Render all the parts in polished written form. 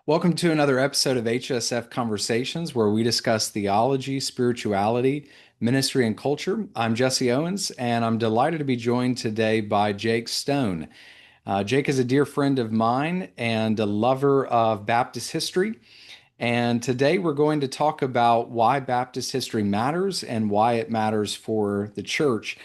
Welcome to another episode of HSF Conversations, where we discuss theology, spirituality, ministry, and culture. I'm Jesse Owens, and I'm delighted to be joined today by Jake Stone. Jake is a dear friend of mine and a lover of Baptist history. And today we're going to talk about why Baptist history matters and why it matters for the church.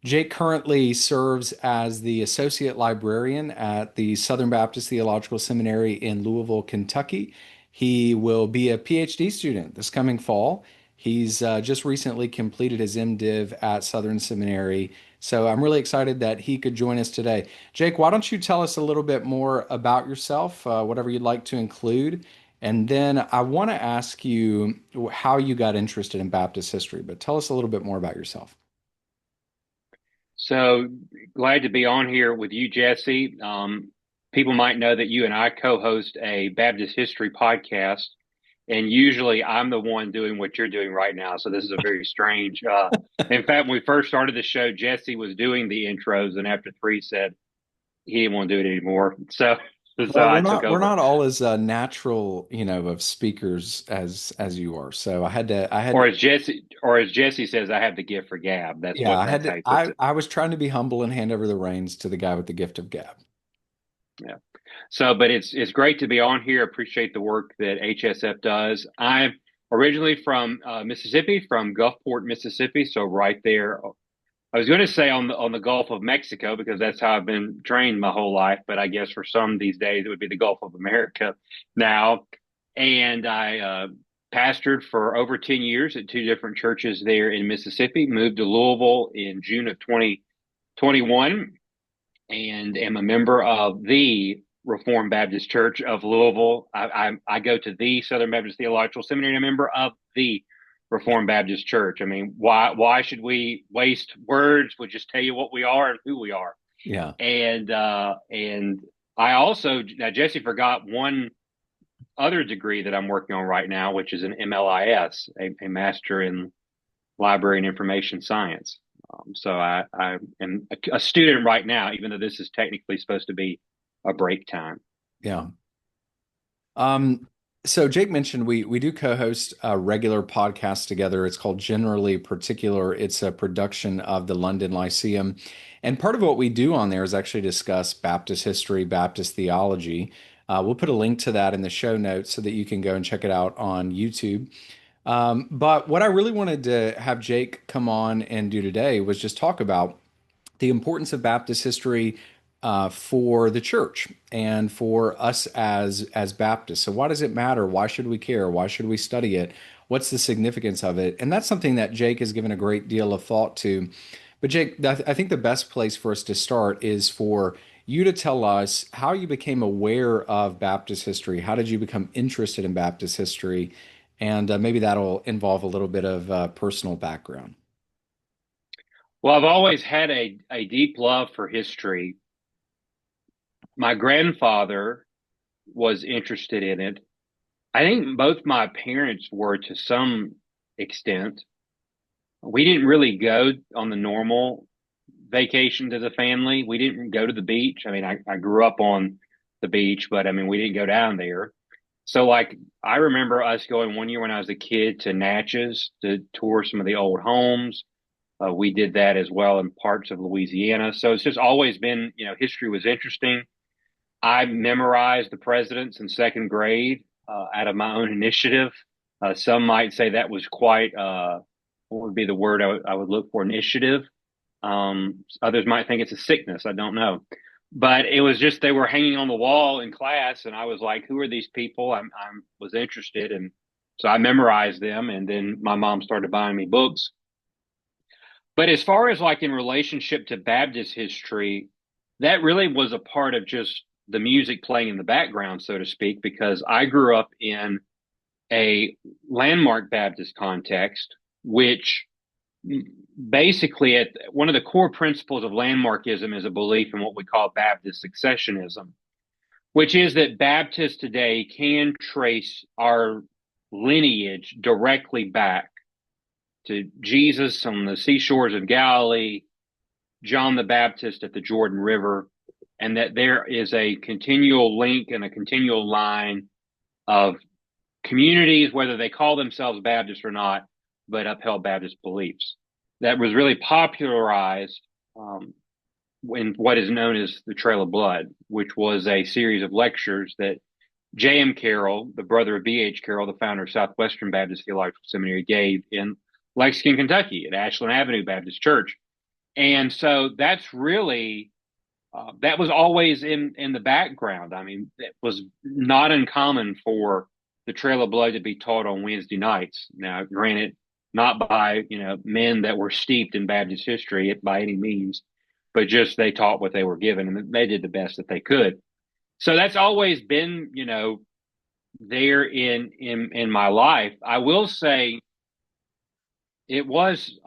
Jake currently serves as the associate librarian at the Southern Baptist Theological Seminary in Louisville, Kentucky. He will be a PhD student this coming fall. He's just recently completed his MDiv at Southern Seminary. So I'm really excited that he could join us today. Jake, why don't you tell us a little bit more about yourself, whatever you'd like to include? And then I want to ask you how you got interested in Baptist history, but tell us a little bit more about yourself. So glad to be on here with you, Jesse. People might know that you and I co-host a Baptist history podcast, and usually I'm the one doing what you're doing right now. So this is a very strange. In fact, when we first started the show, Jesse was doing the intros, and after three, said he didn't want to do it anymore. So Well, we're I took not we're over. not all as natural, of speakers as you are. So I had Or to, as Jesse says, I have the gift for gab. That's yeah, what I had that's how to, he puts it. I was trying to be humble and hand over the reins to the guy with the gift of gab. Yeah. So, but it's great to be on here. Appreciate the work that HSF does. I'm originally from Mississippi, from Gulfport, Mississippi. So right there, I was going to say on the Gulf of Mexico because that's how I've been trained my whole life. But I guess for some these days it would be the Gulf of America now. And I pastored for over 10 years at two different churches there in Mississippi. Moved to Louisville in June of 2021 and am a member of the Reformed Baptist Church of Louisville. I go to the Southern Baptist Theological Seminary, and a member of the Reformed Baptist Church. I mean, why should we waste words? We'll just tell you what we are and who we are. Yeah. And I also now Jesse forgot one other degree that I'm working on right now, which is an MLIS, a Master in Library and Information Science. So I am a student right now, even though this is technically supposed to be a break time. Yeah. Um, so Jake mentioned we do co-host a regular podcast together. It's called Generally Particular. It's a production of the London Lyceum. And part of what we do on there is actually discuss Baptist history, Baptist theology. We'll put a link to that in the show notes so that you can go and check it out on YouTube. But what I really wanted to have Jake come on and do today was just talk about the importance of Baptist history for the church and for us as Baptists. So why does it matter? Why should we care? Why should we study it? What's the significance of it? And that's something that Jake has given a great deal of thought to. But Jake, I think the best place for us to start is for you to tell us how you became aware of Baptist history. How did you become interested in Baptist history? And maybe that'll involve a little bit of personal background. Well, I've always had a deep love for history. My grandfather was interested in it. I think both my parents were to some extent. We didn't really go on the normal vacation to the family. We didn't go to the beach. I mean, I grew up on the beach, but I mean, we didn't go down there. So, like, I remember us going one year when I was a kid to Natchez to tour some of the old homes. We did that as well in parts of Louisiana. So it's just always been, history was interesting. I memorized the presidents in second grade out of my own initiative. Some might say that was quite, what would be the word I would look for? Initiative. Others might think it's a sickness. I don't know. But it was just they were hanging on the wall in class, and I was like, "Who are these people?" I was interested, and so I memorized them. And then my mom started buying me books. But as far as like in relationship to Baptist history, that really was a part of just the music playing in the background, so to speak, because I grew up in a landmark Baptist context, which basically at one of the core principles of landmarkism is a belief in what we call Baptist successionism, which is that Baptists today can trace our lineage directly back to Jesus on the seashores of Galilee, John the Baptist at the Jordan River, and that there is a continual link and a continual line of communities, whether they call themselves Baptist or not, but upheld Baptist beliefs. That was really popularized in what is known as the Trail of Blood, which was a series of lectures that J.M. Carroll, the brother of B.H. Carroll, the founder of Southwestern Baptist Theological Seminary, gave in Lexington, Kentucky at Ashland Avenue Baptist Church. And so that's really that was always in the background. I mean, it was not uncommon for the Trail of Blood to be taught on Wednesday nights. Now, granted, not by men that were steeped in Baptist history by any means, but just they taught what they were given, and they did the best that they could. So that's always been there in my life. I will say it was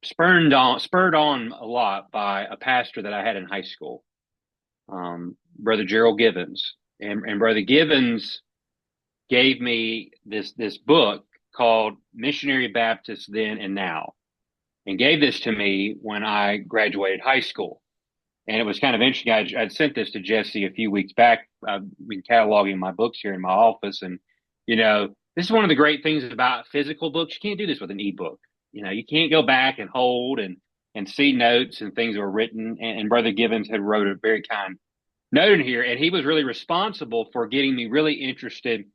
spurred on a lot by a pastor that I had in high school, Brother Gerald Givens, and Brother Givens gave me this book called Missionary Baptist Then and Now, and gave this to me when I graduated high school. And it was kind of interesting. I'd sent this to Jesse a few weeks back. I've been cataloging my books here in my office, and this is one of the great things about physical books. You can't do this with an ebook. You can't go back and hold and see notes and things that were written. And Brother Givens had wrote a very kind note in here, and he was really responsible for getting me really interested,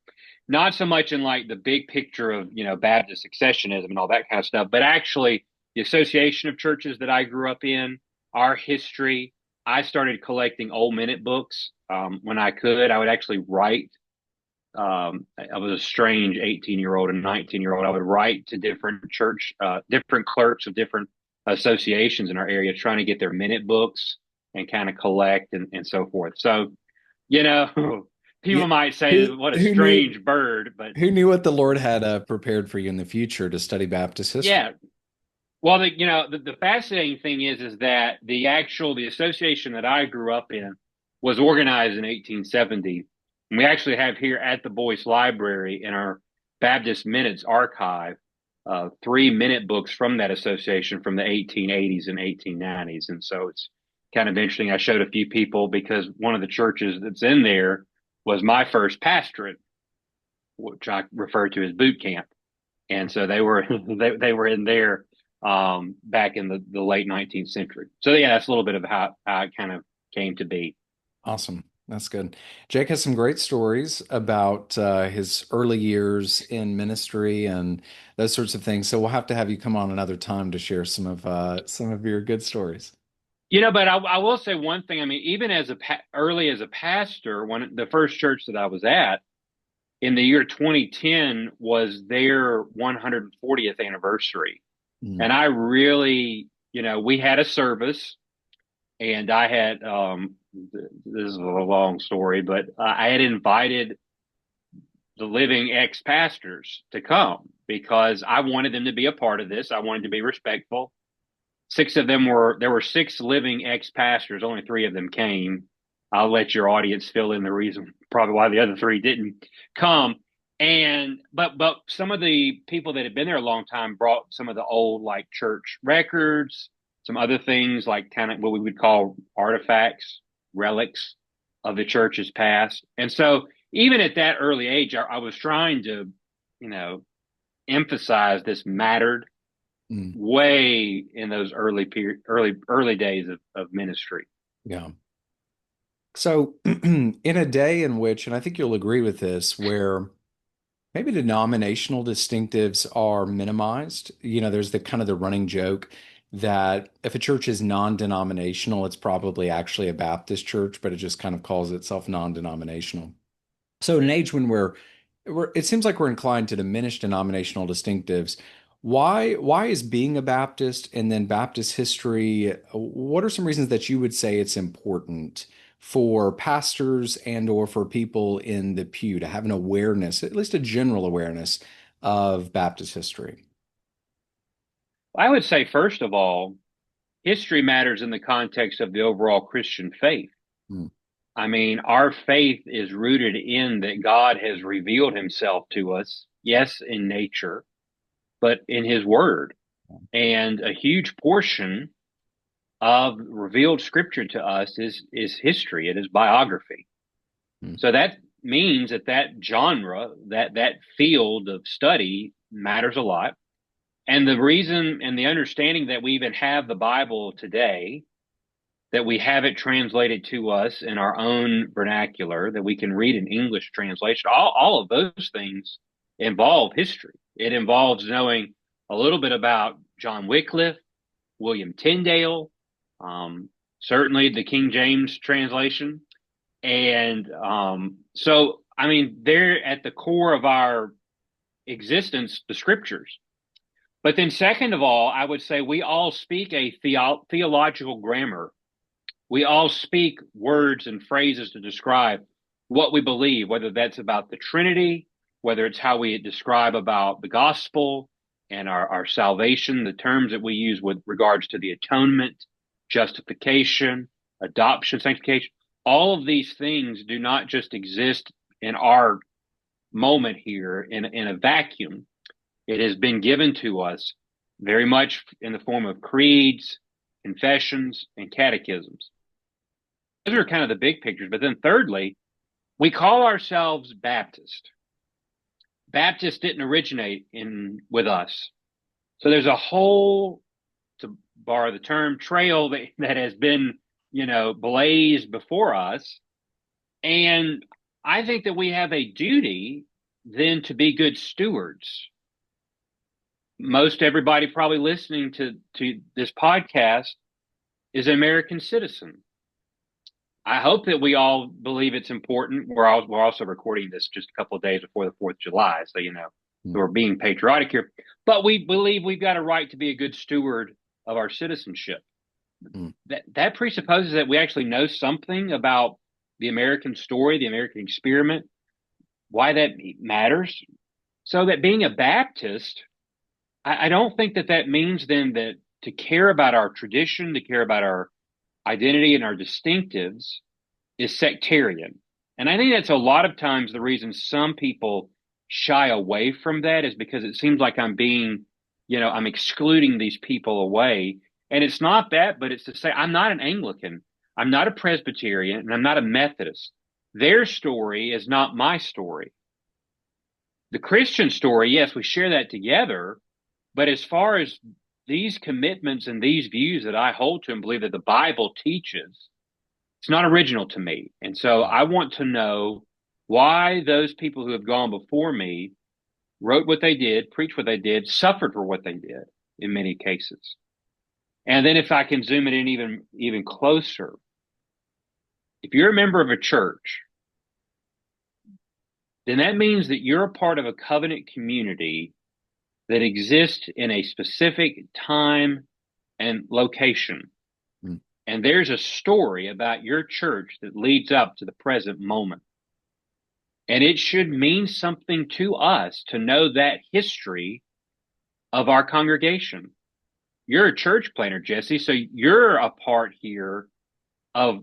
not so much in like the big picture of Baptist successionism and all that kind of stuff, but actually the association of churches that I grew up in, our history. I started collecting old minute books when I could. I would actually write. I was a strange 18-year-old and 19-year-old. I would write to different different clerks of different associations in our area, trying to get their minute books and kind of collect and so forth. So, you know, Yeah. people might say, Who what a who knew strange bird, but who knew what the Lord had prepared for you in the future to study Baptist history? yeah. Well, the fascinating thing is that the association that I grew up in was organized in 1870. And we actually have here at the Boyce Library in our Baptist Minutes archive 3 minute books from that association from the 1880s and 1890s. And so it's kind of interesting. I showed a few people because one of the churches that's in there was my first pastorate, which I refer to as boot camp. And so they were they were in there back in the late 19th century. So yeah, that's a little bit of how it kind of came to be. Awesome. That's good. Jake has some great stories about his early years in ministry and those sorts of things. So we'll have to have you come on another time to share some of your good stories. But I will say one thing. I mean, even as early as a pastor, when the first church that I was at in the year 2010 was their 140th anniversary, Mm. and I really, we had a service, and I had this is a long story, but I had invited the living ex-pastors to come because I wanted them to be a part of this. I wanted to be respectful. There were six living ex-pastors, only three of them came. I'll let your audience fill in the reason probably why the other three didn't come. But some of the people that had been there a long time brought some of the old like church records, some other things like kind of what we would call artifacts, relics of the church's past. And so even at that early age, I was trying to, you know, emphasize this mattered Mm. way in those early days of ministry. Yeah. So in a day in which, and I think you'll agree with this, where maybe denominational distinctives are minimized. There's the kind of the running joke that if a church is non-denominational, it's probably actually a Baptist church, but it just kind of calls itself non-denominational. So in an age when it seems like we're inclined to diminish denominational distinctives. Why is being a Baptist and then Baptist history, what are some reasons that you would say it's important for pastors and or for people in the pew to have an awareness, at least a general awareness of Baptist history? I would say, first of all, history matters in the context of the overall Christian faith. Mm. I mean, our faith is rooted in that God has revealed himself to us, yes, in nature, but in his word. And a huge portion of revealed scripture to us is history, it is biography. Mm. So that means that that genre, that field of study matters a lot. And the reason and the understanding that we even have the Bible today, that we have it translated to us in our own vernacular, that we can read an English translation, all of those things involve history. It involves knowing a little bit about John Wycliffe, William Tyndale, um, certainly the King James translation. And so, I mean, they're at the core of our existence, the scriptures. But then, second of all, I would say we all speak a theological grammar. We all speak words and phrases to describe what we believe, whether that's about the Trinity, whether it's how we describe about the gospel and our salvation, the terms that we use with regards to the atonement, justification, adoption, sanctification. All of these things do not just exist in our moment here in a vacuum. It has been given to us very much in the form of creeds, confessions, and catechisms. Those are kind of the big pictures. But then thirdly, we call ourselves Baptist. Baptist didn't originate in with us. So there's a whole, to borrow the term, trail that has been, blazed before us. And I think that we have a duty then to be good stewards. Most everybody probably listening to this podcast is an American citizen. I hope that we all believe it's important. We're also recording this just a couple of days before the 4th of July. So, Mm. we're being patriotic here, but we believe we've got a right to be a good steward of our citizenship. Mm. That presupposes that we actually know something about the American story, the American experiment, why that matters. So that being a Baptist, I don't think that means then that to care about our tradition, to care about our identity and our distinctives is sectarian. And I think that's a lot of times the reason some people shy away from that is because it seems like I'm excluding these people away. And it's not that, but it's to say, I'm not an Anglican, I'm not a Presbyterian, and I'm not a Methodist. Their story is not my story. The Christian story, yes, we share that together. But as far as these commitments and these views that I hold to and believe that the Bible teaches, it's not original to me. And so I want to know why those people who have gone before me wrote what they did, preached what they did, suffered for what they did in many cases. And then if I can zoom it in even closer, if you're a member of a church, then that means that you're a part of a covenant community that exists in a specific time and location. Mm. And there's a story about your church that leads up to the present moment. And it should mean something to us to know that history of our congregation. You're a church planner, Jesse, so you're a part here of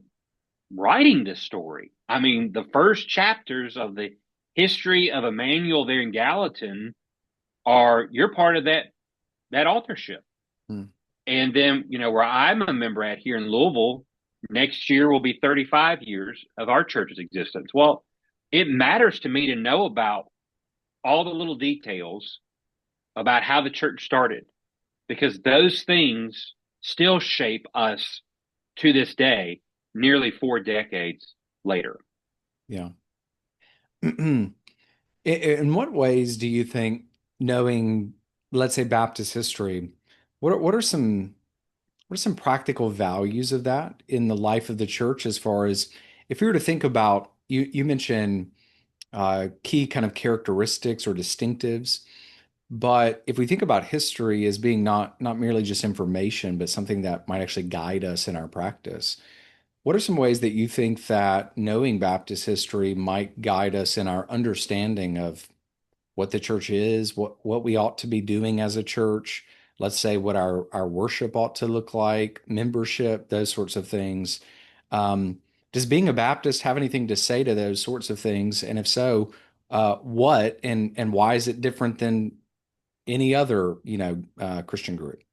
writing this story. I mean, the first chapters of the history of Emmanuel there in Gallatin you're part of that authorship. Mm. And then, where I'm a member at here in Louisville, next year will be 35 years of our church's existence. Well, it matters to me to know about all the little details about how the church started, because those things still shape us to this day, nearly 4 decades later. Yeah. In what ways do you think knowing, let's say, Baptist history, what are some practical values of that in the life of the church as far as if we were to think about you mentioned key kind of characteristics or distinctives, but if we think about history as being not merely just information, but something that might actually guide us in our practice, what are some ways that you think that knowing Baptist history might guide us in our understanding of what the church is, what we ought to be doing as a church, let's say what our worship ought to look like, membership, those sorts of things. Does being a Baptist have anything to say to those sorts of things? And if so, what and why is it different than any other, Christian group?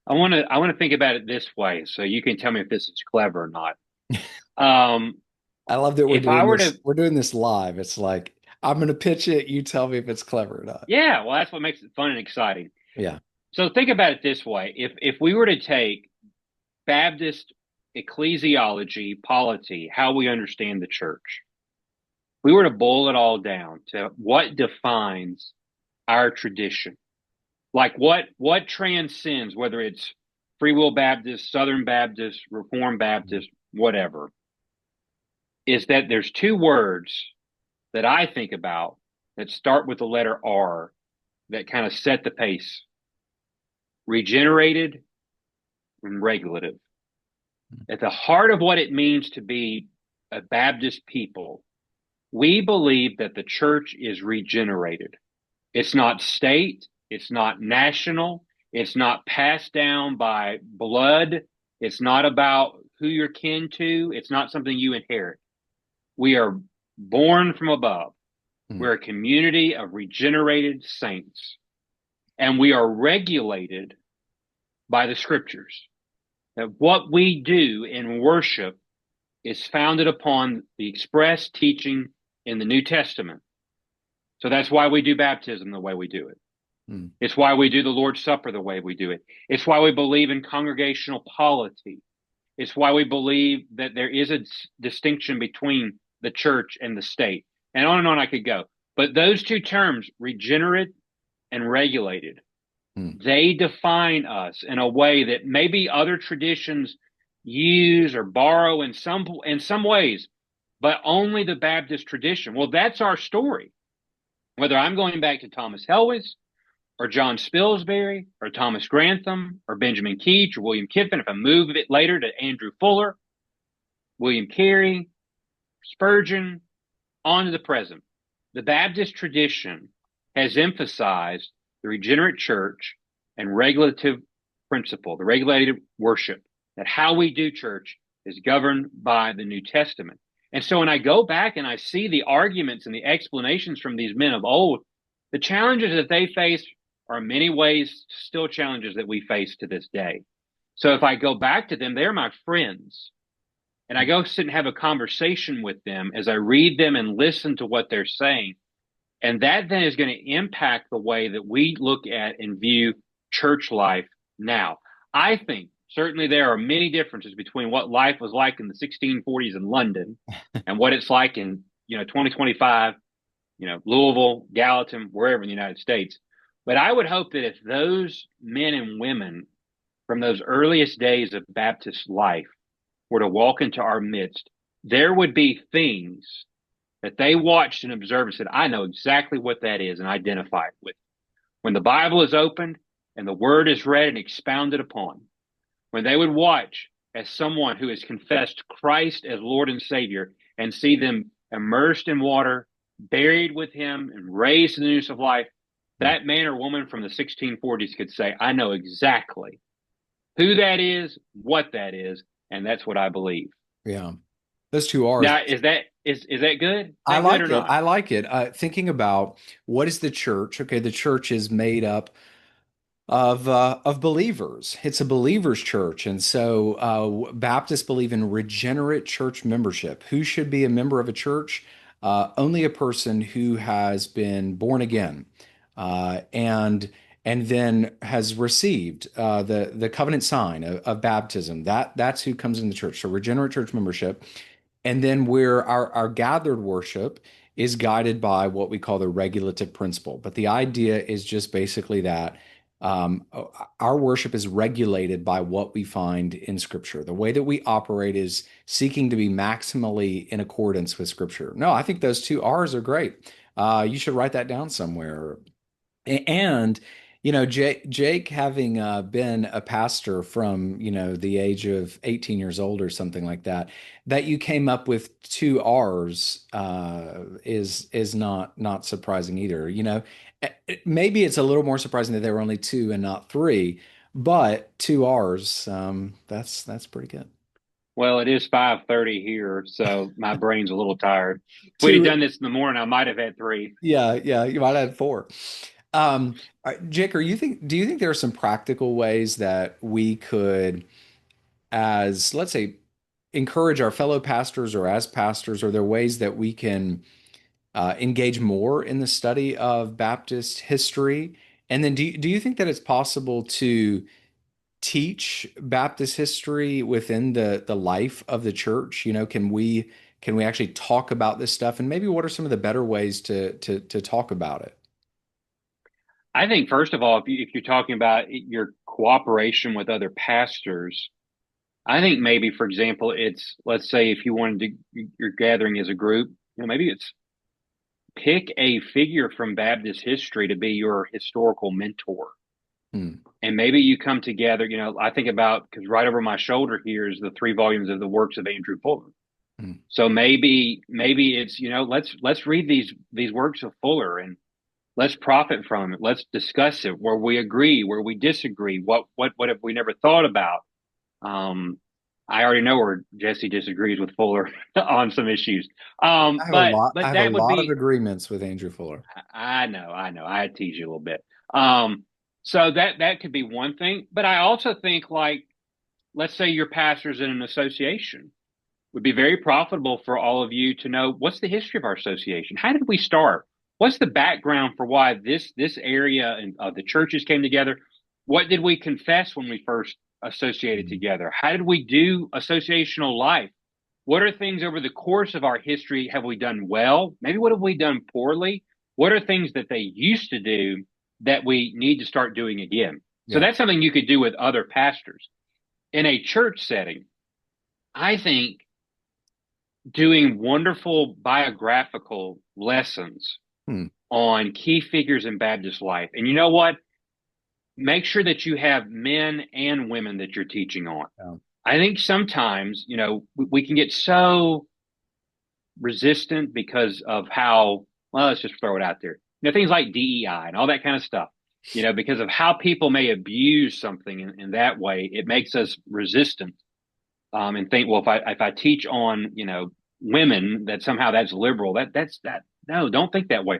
I want to think about it this way, so you can tell me if this is clever or not. Um, I love that If I were to, we're doing this live. It's like I'm gonna pitch it, you tell me if it's clever or not. yeah, well, that's what makes it fun and exciting. Yeah. So think about it this way. If we were to take Baptist ecclesiology, polity, how we understand the church, we were to boil it all down to what defines our tradition, like what transcends, whether it's Free Will Baptist, Southern Baptist, Reformed Baptist, whatever, is that there's two words that I think about that start with the letter R that kind of set the pace: regenerated and regulative. At the heart of what it means to be a Baptist people, we believe that the church is regenerated. It's not state, it's not national, it's not passed down by blood, it's not about who you're kin to, it's not something you inherit. We are born from above. Mm, We're a community of regenerated saints, and we are regulated by the scriptures. That what we do in worship is founded upon the express teaching in the New Testament. So that's why we do baptism the way we do it. mm, It's why we do the Lord's Supper the way we do it. It's why we believe in congregational polity. It's why we believe that there is a distinction between the church and the state. And on I could go. But those two terms, regenerate and regulated, mm, they define us in a way that maybe other traditions use or borrow in some ways, but only the Baptist tradition. Well, that's our story. Whether I'm going back to Thomas Helwys or John Spilsbury or Thomas Grantham or Benjamin Keach or William Kiffin, if I move a bit later to Andrew Fuller, William Carey, Spurgeon, on to the present, the Baptist tradition has emphasized the regenerate church and regulative principle, the regulated worship, that how we do church is governed by the New Testament. And so when I go back and I see the arguments and the explanations from these men of old, the challenges that they faced are in many ways still challenges that we face to this day. So if I go back to them, they're my friends. And I go sit and have a conversation with them as I read them and listen to what they're saying. And that then is going to impact the way that we look at and view church life now. I think certainly there are many differences between what life was like in the 1640s in London and what it's like in, 2025, Louisville, Gallatin, wherever in the United States. But I would hope that if those men and women from those earliest days of Baptist life were to walk into our midst, there would be things that they watched and observed and said, I know exactly what that is and identify it with. When the Bible is opened and the word is read and expounded upon, when they would watch as someone who has confessed Christ as Lord and Savior and see them immersed in water, buried with him, and raised to the newness of life, mm. that man or woman from the 1640s could say, I know exactly who that is, what that is, and that's what I believe. Yeah. Those two R's. Now, is that good? Is I that good like or it. not? I like it. Thinking about what is the church? Okay, the church is made up of believers. It's a believers' church, and so Baptists believe in regenerate church membership. Who should be a member of a church? Only a person who has been born again, and then has received the covenant sign of baptism. That's who comes in the church. So regenerate church membership. And then where our gathered worship is guided by what we call the regulative principle. But the idea is just basically that um, our worship is regulated by what we find in Scripture. The way that we operate is seeking to be maximally in accordance with Scripture. No, I think those two R's are great. You should write that down somewhere. And, Jake having been a pastor from, the age of 18 years old or something like that, that you came up with two R's is not surprising either. Maybe it's a little more surprising that there were only two and not three, but two R's, that's pretty good. Well, it is 5:30 here, so my brain's a little tired. If we'd have Two, done this in the morning, I might have had three. yeah, yeah, you might add four. Jake, do you think there are some practical ways that we could, as let's say encourage our fellow pastors or as pastors? Are there ways that we can engage more in the study of Baptist history? And then do you think that it's possible to teach Baptist history within the life of the church? Can we actually talk about this stuff? And maybe what are some of the better ways to talk about it? I think first of all, if you're talking about your cooperation with other pastors, I think maybe, for example, it's, let's say if you wanted to, you're gathering as a group, maybe it's pick a figure from Baptist history to be your historical mentor. Hmm. And maybe you come together, I think about, because right over my shoulder here is the 3 volumes of the works of Andrew Fuller. Hmm. So maybe it's, let's read these works of Fuller and let's profit from it. Let's discuss it where we agree, where we disagree. What have we never thought about? Um, I already know where Jesse disagrees with Fuller on some issues. I have a But lot. I but have a that would lot of be, agreements with Andrew Fuller. I know. I tease you a little bit. Um, so that could be one thing. But I also think, like, let's say your pastor's in an association, would be very profitable for all of you to know what's the history of our association. How did we start? What's the background for why this area of the churches came together? What did we confess when we first associated Hmm. together? How did we do associational life? What are things over the course of our history have we done well? Maybe what have we done poorly? What are things that they used to do that we need to start doing again? So Yeah. that's something you could do with other pastors. In a church setting, I think doing wonderful biographical lessons Hmm. on key figures in Baptist life. And you know what? Make sure that you have men and women that you're teaching on. Yeah. I think sometimes, we can get so resistant because of how, well, let's just throw it out there. Things like DEI and all that kind of stuff. Because of how people may abuse something in that way, it makes us resistant, and think, well, if I teach on, women, that somehow that's liberal. That's that. No, don't think that way.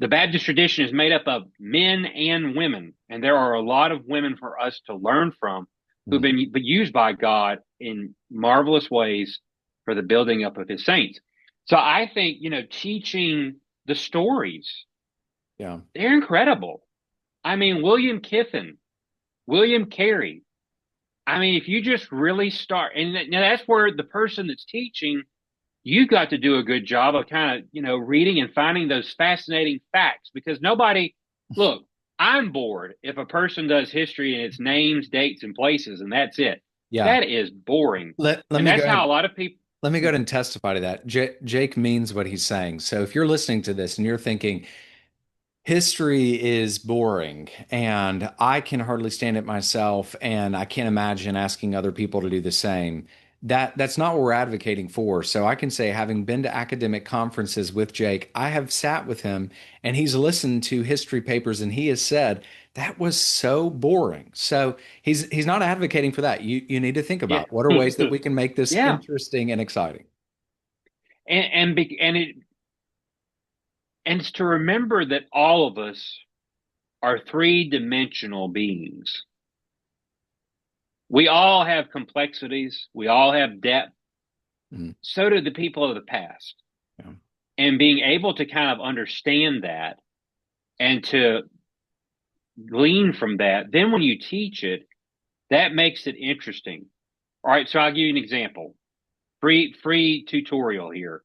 The Baptist tradition is made up of men and women, and there are a lot of women for us to learn from who've Hmm. been used by God in marvelous ways for the building up of His saints. So I think, teaching the stories, Yeah. they're incredible. I mean, William Kiffin, William Carey. I mean, if you just really start, and now that's where the person that's teaching, you got to do a good job of kind of, reading and finding those fascinating facts, because nobody, look, I'm bored if a person does history and it's names, dates, and places, and that's it. Yeah. That is boring. Let And me go that's ahead. how a lot of people, Let me go ahead and testify to that. Jake means what he's saying. So if you're listening to this and you're thinking, history is boring and I can hardly stand it myself and I can't imagine asking other people to do the same. That's not what we're advocating for. So I can say, having been to academic conferences with Jake, I have sat with him and he's listened to history papers and he has said that was so boring. So he's not advocating for that. You need to think yeah, about what are ways that we can make this yeah, interesting and exciting. and it's to remember that all of us are three-dimensional beings. We all have complexities. We all have depth. Mhm. So do the people of the past. Yeah. And being able to kind of understand that and to glean from that, then when you teach it, that makes it interesting. All right, so I'll give you an example. Free tutorial here.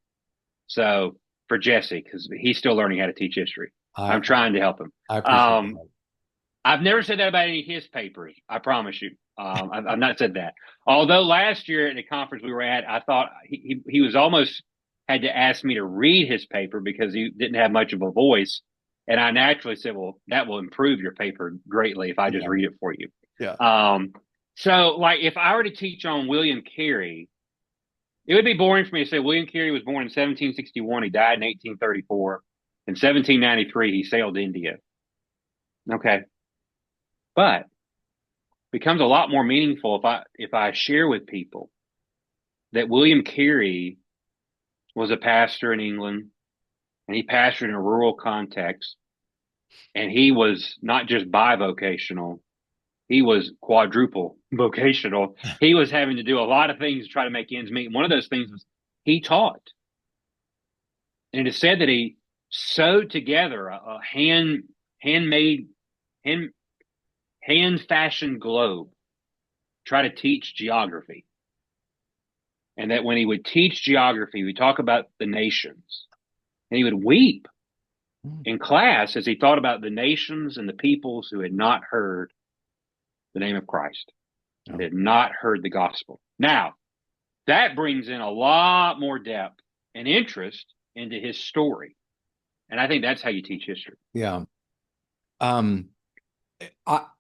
So for Jesse, because he's still learning how to teach history. I I'm trying to help him. I appreciate Um, that. I've never said that about any of his papers. I promise you. I've not said that. Although last year at the conference we were at, I thought he was almost had to ask me to read his paper because he didn't have much of a voice. And I naturally said, well, that will improve your paper greatly if I just Yeah. read it for you. Yeah. Um, so like if I were to teach on William Carey, it would be boring for me to say William Carey was born in 1761. He died in 1834. In 1793, he sailed to India. Okay. But becomes a lot more meaningful if I share with people that William Carey was a pastor in England and he pastored in a rural context, and he was not just bivocational, he was quadruple vocational. He was having to do a lot of things to try to make ends meet. And one of those things was he taught. And it is said that he sewed together a handmade, hand, hand fashioned globe, try to teach geography. And that when he would teach geography, we talk about the nations, and he would weep Mm. in class as he thought about the nations and the peoples who had not heard the name of Christ and Oh. had not heard the gospel. Now, that brings in a lot more depth and interest into his story. And I think that's how you teach history. Yeah. Um,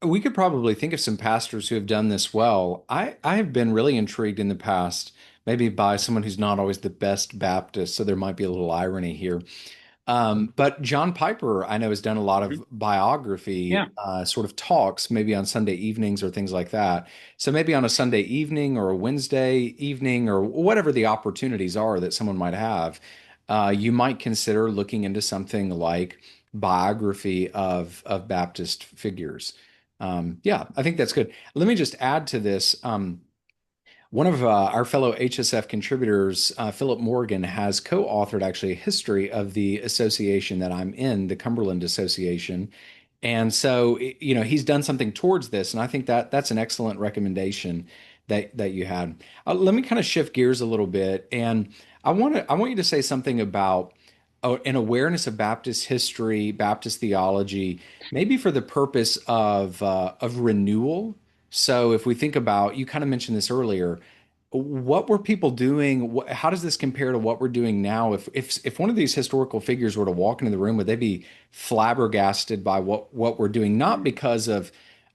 we could probably think of some pastors who have done this well. I have been really intrigued in the past, maybe by someone who's not always the best Baptist, so there might be a little irony here. But John Piper, I know, has done a lot Mm-hmm. of biography Yeah. sort of talks, maybe on Sunday evenings or things like that. So maybe on a Sunday evening or a Wednesday evening or whatever the opportunities are that someone might have, you might consider looking into something like biography of Baptist figures. Yeah, I think that's good. Let me just add to this. One of our fellow HSF contributors, Philip Morgan, has co-authored actually a history of the association that I'm in, the Cumberland Association. And so, he's done something towards this, and I think that that's an excellent recommendation that you had. Let me kind of shift gears a little bit, and I want you to say something about an awareness of Baptist history, Baptist theology, maybe for the purpose of renewal. So if we think about, you kind of mentioned this earlier, what were people doing? How does this compare to what we're doing now? If one of these historical figures were to walk into the room, would they be flabbergasted by what we're doing? Not because of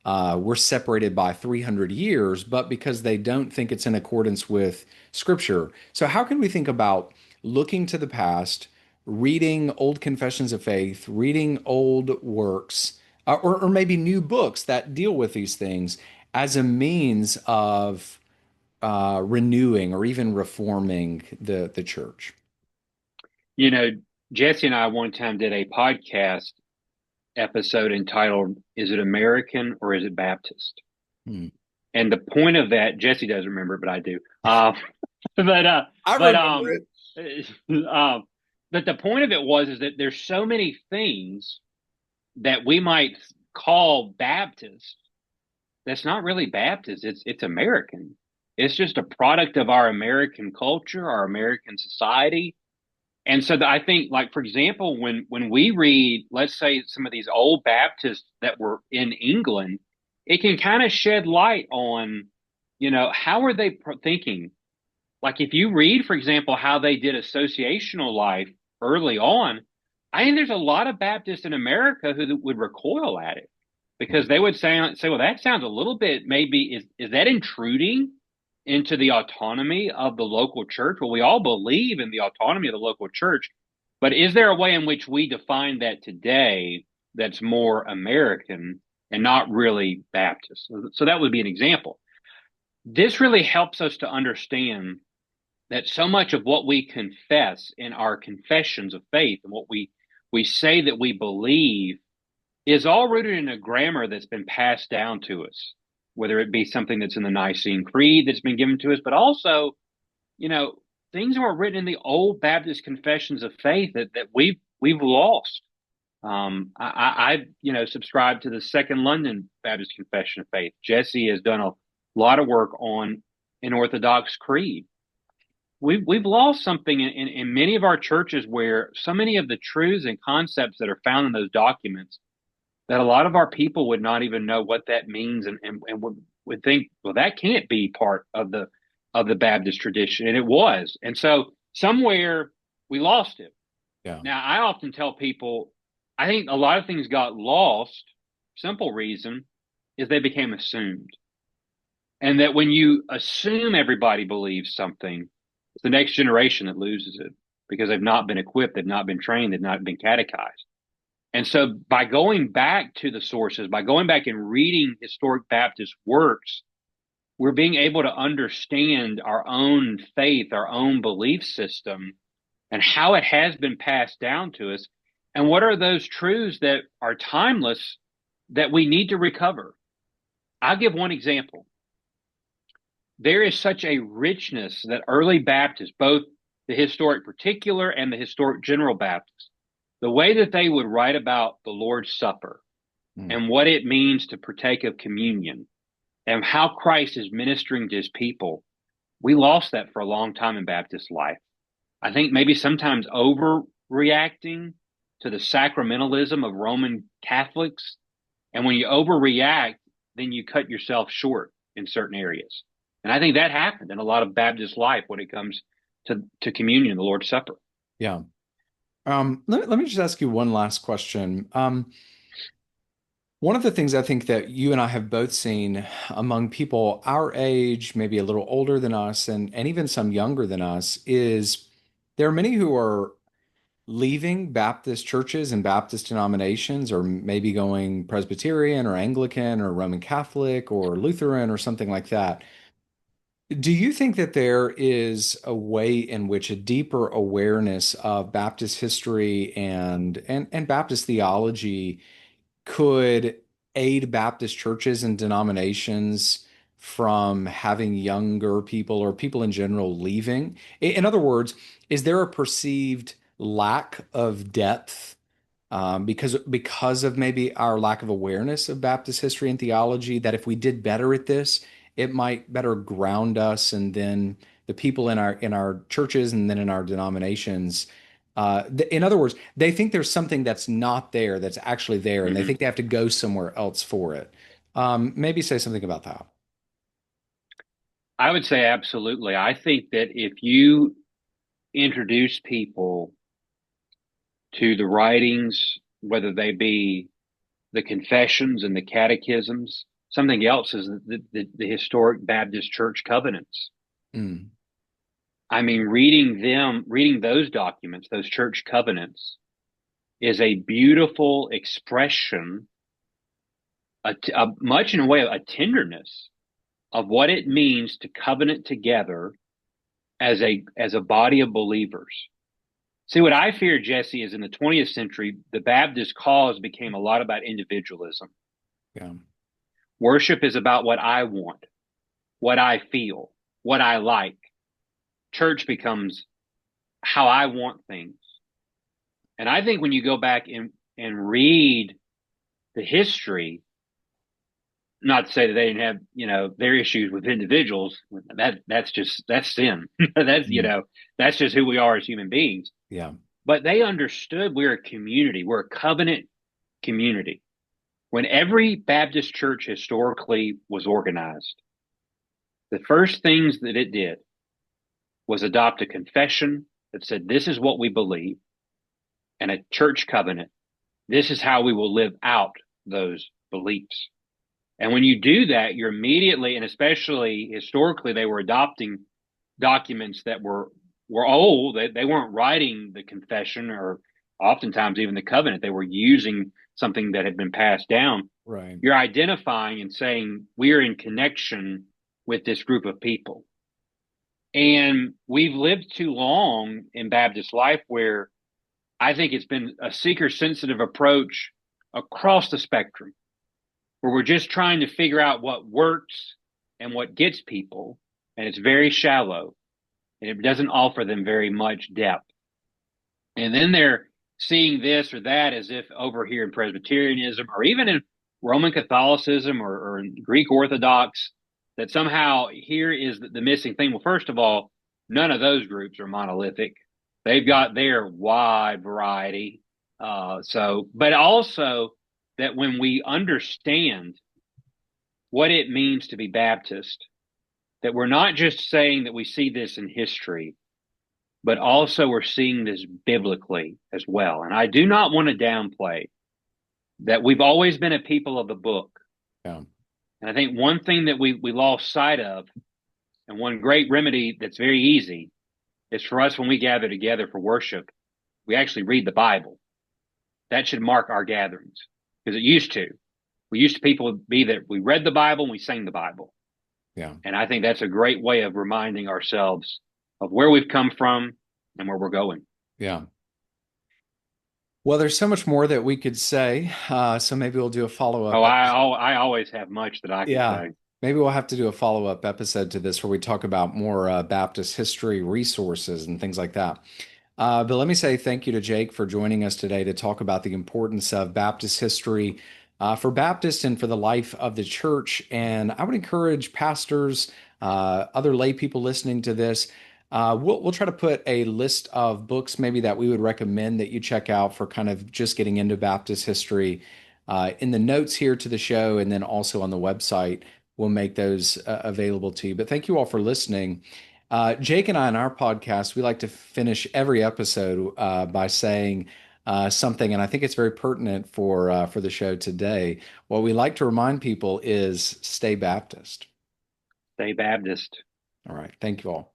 we're separated by 300 years, but because they don't think it's in accordance with Scripture. So how can we think about looking to the past, reading old confessions of faith, reading old works, or maybe new books that deal with these things as a means of renewing or even reforming the church? You know, Jesse and I one time did a podcast episode entitled, Is It American or Is It Baptist? Hmm. And the point of that, Jesse doesn't remember, but I do. But I but remember it. uh, but the point of it was is that there's so many things that we might call Baptist that's not really Baptist. It's American. It's just a product of our American culture, our American society. And so I think, like for example, when we read, let's say some of these old Baptists that were in England, it can kind of shed light on, how are they thinking? Like if you read, for example, how they did associational life early on, I think there's a lot of Baptists in America who would recoil at it because they would say, well, that sounds a little bit maybe is that intruding into the autonomy of the local church? Well, we all believe in the autonomy of the local church, but is there a way in which we define that today that's more American and not really Baptist? So that would be an example. This really helps us to understand that so much of what we confess in our confessions of faith and what we say that we believe is all rooted in a grammar that's been passed down to us, whether it be something that's in the Nicene Creed that's been given to us, but also, you know, things that were written in the old Baptist confessions of faith that we've lost. I subscribe to the Second London Baptist Confession of Faith. Jesse has done a lot of work on an Orthodox Creed. We've lost something in many of our churches where so many of the truths and concepts that are found in those documents that a lot of our people would not even know what that means and would think, well, that can't be part of the Baptist tradition. And it was. And so somewhere we lost it. Yeah. Now I often tell people I think a lot of things got lost. Simple reason is they became assumed. And that when you assume everybody believes something, it's the next generation that loses it because they've not been equipped, they've not been trained, they've not been catechized. And so by going back to the sources, by going back and reading historic Baptist works, we're being able to understand our own faith, our own belief system, and how it has been passed down to us. And what are those truths that are timeless that we need to recover? I'll give one example. There is such a richness that early Baptists, both the historic particular and the historic general Baptists, the way that they would write about the Lord's Supper Mm. and what it means to partake of communion and how Christ is ministering to his people, we lost that for a long time in Baptist life. I think maybe sometimes overreacting to the sacramentalism of Roman Catholics. And when you overreact, then you cut yourself short in certain areas. And I think that happened in a lot of Baptist life when it comes to communion, the Lord's Supper. Yeah. Let me just ask you one last question. One of the things I think that you and I have both seen among people our age, maybe a little older than us, and even some younger than us, is there are many who are leaving Baptist churches and Baptist denominations, or maybe going Presbyterian or Anglican or Roman Catholic or Lutheran or something like that. Do you think that there is a way in which a deeper awareness of Baptist history and Baptist theology could aid Baptist churches and denominations from having younger people or people in general leaving? In other words, is there a perceived lack of depth because of maybe our lack of awareness of Baptist history and theology, that if we did better at this, it might better ground us, and then the people in our churches and then in our denominations. In other words, they think there's something that's not there that's actually there, and they Mm-hmm. think they have to go somewhere else for it. Maybe say something about that. I would say absolutely. I think that if you introduce people to the writings, whether they be the confessions and the catechisms, something else is the historic Baptist church covenants. Mm, I mean, reading those documents, those church covenants, is a beautiful expression, much in a way, a tenderness of what it means to covenant together as a body of believers. See, what I fear, Jesse, is in the 20th century, the Baptist cause became a lot about individualism. yeah. Worship is about what I want, what I feel, what I like. Church becomes how I want things. And I think when you go back and read the history, not to say that they didn't have, their issues with individuals. That's sin. that's, Mm, that's just who we are as human beings. yeah. But they understood we're a community. We're a covenant community. When every Baptist church historically was organized, the first things that it did was adopt a confession that said, this is what we believe, and a church covenant. This is how we will live out those beliefs. And when you do that, you're immediately, and especially historically, they were adopting documents that were old. They weren't writing the confession or oftentimes even the covenant. They were using something that had been passed down. Right. You're identifying and saying, we're in connection with this group of people. And we've lived too long in Baptist life where I think it's been a seeker sensitive approach across the spectrum, where we're just trying to figure out what works and what gets people. And it's very shallow and it doesn't offer them very much depth. And then they're seeing this or that as if over here in Presbyterianism or even in Roman Catholicism or in Greek Orthodox, that somehow here is the missing thing. Well, first of all, none of those groups are monolithic. They've Yeah. got their wide variety. But also that when we understand what it means to be Baptist, that we're not just saying that we see this in history, but also we're seeing this biblically as well. And I do not want to downplay that we've always been a people of the book. Yeah. And I think one thing that we lost sight of, and one great remedy that's very easy, is for us when we gather together for worship, we actually read the Bible. That should mark our gatherings because it used to. We used to people be that we read the Bible and we sang the Bible. Yeah. And I think that's a great way of reminding ourselves of where we've come from and where we're going. Yeah. Well, there's so much more that we could say. So maybe we'll do a Oh, follow-up I episode. al- I always have much that I could Yeah, say. maybe we'll have to do a follow-up episode to this where we talk about more Baptist history resources and things like that. But let me say thank you to Jake for joining us today to talk about the importance of Baptist history for Baptists and for the life of the church. And I would encourage pastors, other lay people listening to this. We'll try to put a list of books maybe that we would recommend that you check out for kind of just getting into Baptist history in the notes here to the show, and then also on the website. We'll make those available to you. But thank you all for listening. Jake and I, on our podcast, we like to finish every episode by saying something, and I think it's very pertinent for the show today. What we like to remind people is stay Baptist. Stay Baptist. All right. Thank you all.